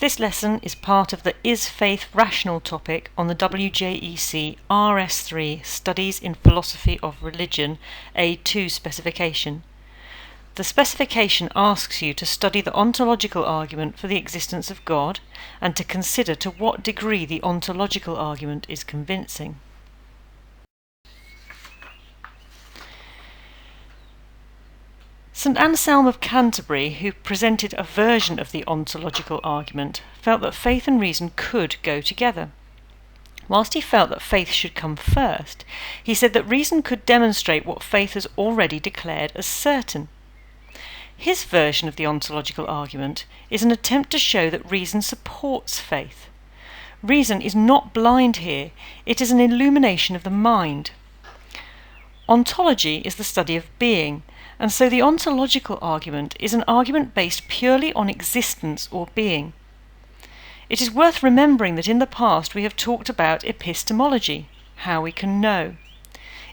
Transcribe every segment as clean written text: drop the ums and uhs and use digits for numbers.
This lesson is part of the Is Faith Rational topic on the WJEC RS3 Studies in Philosophy of Religion A2 specification. The specification asks you to study the ontological argument for the existence of God and to consider to what degree the ontological argument is convincing. St. Anselm of Canterbury, who presented a version of the ontological argument, felt that faith and reason could go together. Whilst he felt that faith should come first, he said that reason could demonstrate what faith has already declared as certain. His version of the ontological argument is an attempt to show that reason supports faith. Reason is not blind here, it is an illumination of the mind. Ontology is the study of being, and so the ontological argument is an argument based purely on existence or being. It is worth remembering that in the past we have talked about epistemology, how we can know.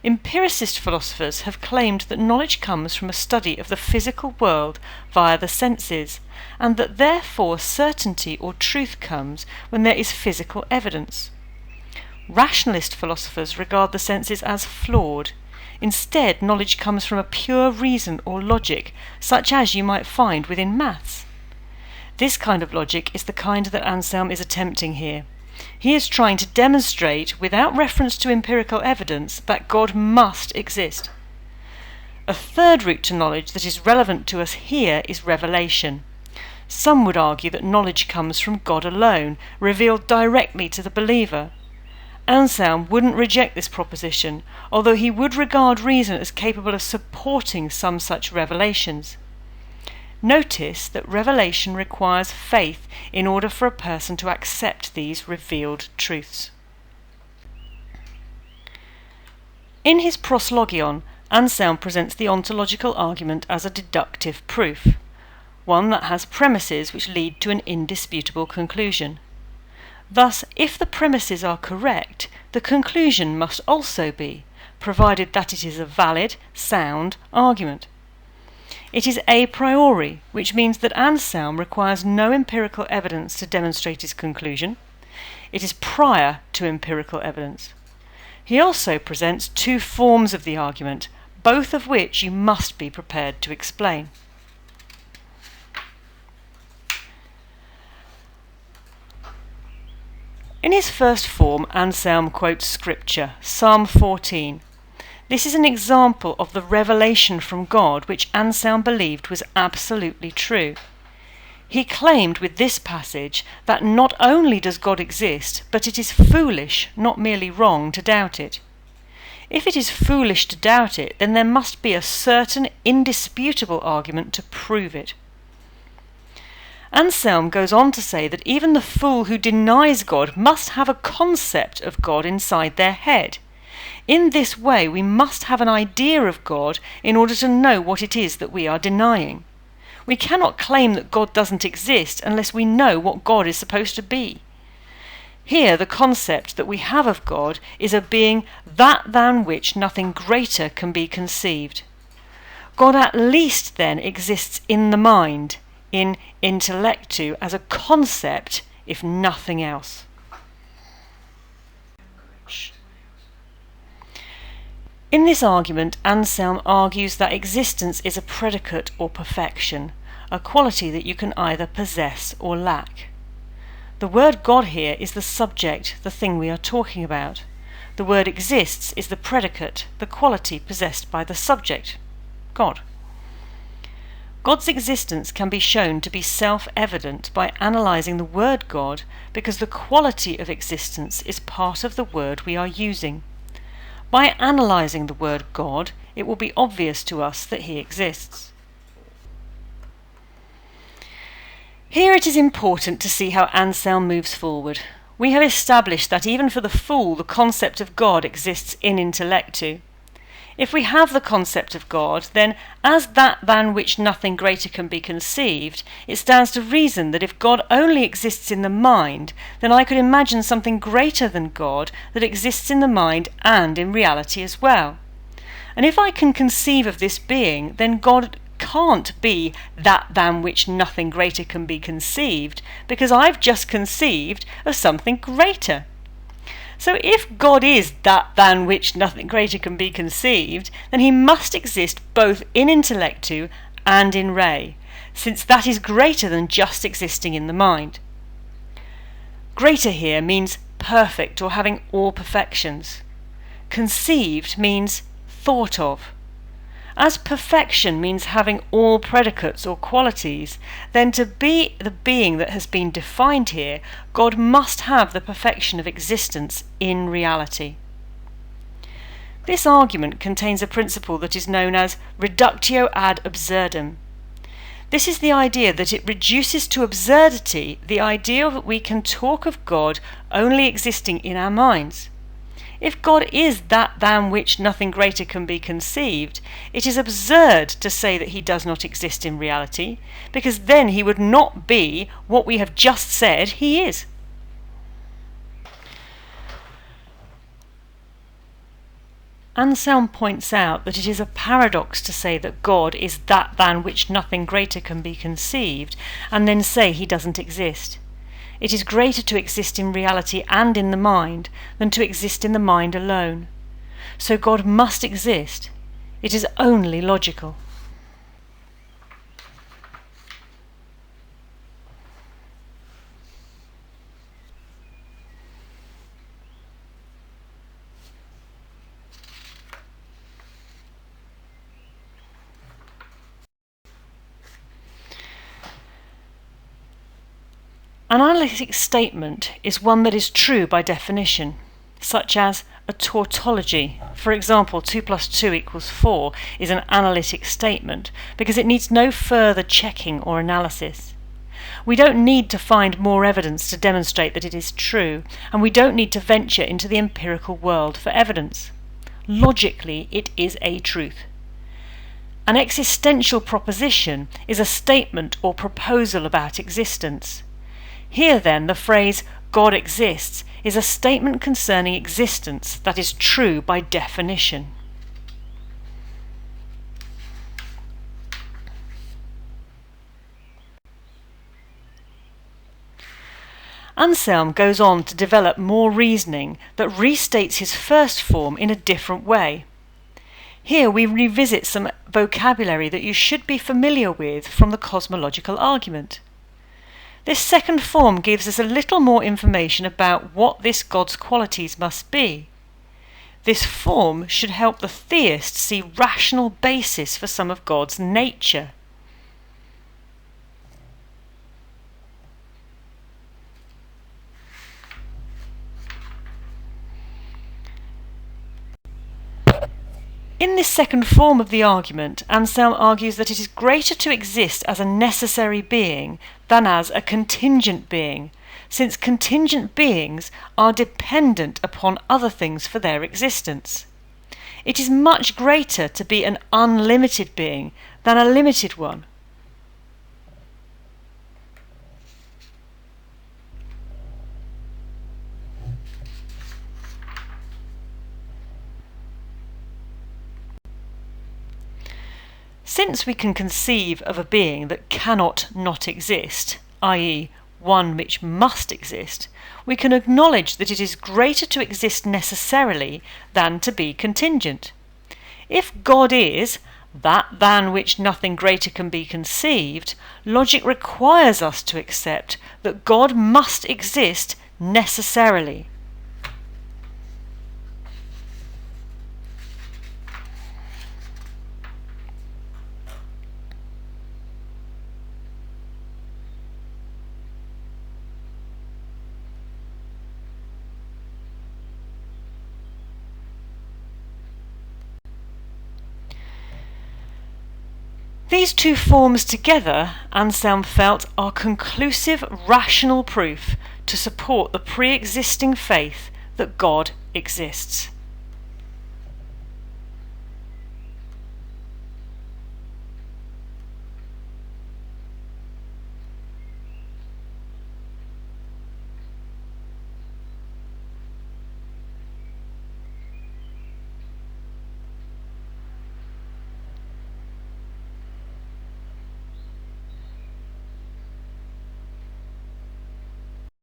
Empiricist philosophers have claimed that knowledge comes from a study of the physical world via the senses, and that therefore certainty or truth comes when there is physical evidence. Rationalist philosophers regard the senses as flawed. Instead, knowledge comes from a pure reason or logic, such as you might find within maths. This kind of logic is the kind that Anselm is attempting here. He is trying to demonstrate, without reference to empirical evidence, that God must exist. A third route to knowledge that is relevant to us here is revelation. Some would argue that knowledge comes from God alone, revealed directly to the believer. Anselm wouldn't reject this proposition, although he would regard reason as capable of supporting some such revelations. Notice that revelation requires faith in order for a person to accept these revealed truths. In his Proslogion, Anselm presents the ontological argument as a deductive proof, one that has premises which lead to an indisputable conclusion. Thus, if the premises are correct, the conclusion must also be, provided that it is a valid, sound argument. It is a priori, which means that Anselm requires no empirical evidence to demonstrate his conclusion. It is prior to empirical evidence. He also presents two forms of the argument, both of which you must be prepared to explain. In his first form, Anselm quotes Scripture, Psalm 14. This is an example of the revelation from God which Anselm believed was absolutely true. He claimed with this passage that not only does God exist, but it is foolish, not merely wrong, to doubt it. If it is foolish to doubt it, then there must be a certain indisputable argument to prove it. Anselm goes on to say that even the fool who denies God must have a concept of God inside their head. In this way, we must have an idea of God in order to know what it is that we are denying. We cannot claim that God doesn't exist unless we know what God is supposed to be. Here, the concept that we have of God is a being that than which nothing greater can be conceived. God at least then exists in the mind, in intellectu, as a concept, if nothing else. In this argument, Anselm argues that existence is a predicate or perfection, a quality that you can either possess or lack. The word God here is the subject, the thing we are talking about. The word exists is the predicate, the quality possessed by the subject, God. God's existence can be shown to be self-evident by analysing the word God, because the quality of existence is part of the word we are using. By analysing the word God, it will be obvious to us that he exists. Here it is important to see how Anselm moves forward. We have established that even for the fool, the concept of God exists in intellectu. If we have the concept of God, then, as that than which nothing greater can be conceived, it stands to reason that if God only exists in the mind, then I could imagine something greater than God that exists in the mind and in reality as well. And if I can conceive of this being, then God can't be that than which nothing greater can be conceived, because I've just conceived of something greater. So if God is that than which nothing greater can be conceived, then he must exist both in intellectu and in re, since that is greater than just existing in the mind. Greater here means perfect or having all perfections. Conceived means thought of. As perfection means having all predicates or qualities, then to be the being that has been defined here, God must have the perfection of existence in reality. This argument contains a principle that is known as Reductio Ad Absurdum. This is the idea that it reduces to absurdity the idea that we can talk of God only existing in our minds. If God is that than which nothing greater can be conceived, it is absurd to say that he does not exist in reality, because then he would not be what we have just said he is. Anselm points out that it is a paradox to say that God is that than which nothing greater can be conceived, and then say he doesn't exist. It is greater to exist in reality and in the mind than to exist in the mind alone. So God must exist. It is only logical. An analytic statement is one that is true by definition, such as a tautology. For example, 2 + 2 = 4 is an analytic statement because it needs no further checking or analysis. We don't need to find more evidence to demonstrate that it is true, and we don't need to venture into the empirical world for evidence. Logically, it is a truth. An existential proposition is a statement or proposal about existence. Here, then, the phrase God exists is a statement concerning existence that is true by definition. Anselm goes on to develop more reasoning that restates his first form in a different way. Here we revisit some vocabulary that you should be familiar with from the cosmological argument. This second form gives us a little more information about what this God's qualities must be. This form should help the theist see rational basis for some of God's nature. In this second form of the argument, Anselm argues that it is greater to exist as a necessary being than as a contingent being, since contingent beings are dependent upon other things for their existence. It is much greater to be an unlimited being than a limited one. Since we can conceive of a being that cannot not exist, i.e., one which must exist, we can acknowledge that it is greater to exist necessarily than to be contingent. If God is that than which nothing greater can be conceived, logic requires us to accept that God must exist necessarily. These two forms together, Anselm felt, are conclusive rational proof to support the pre-existing faith that God exists.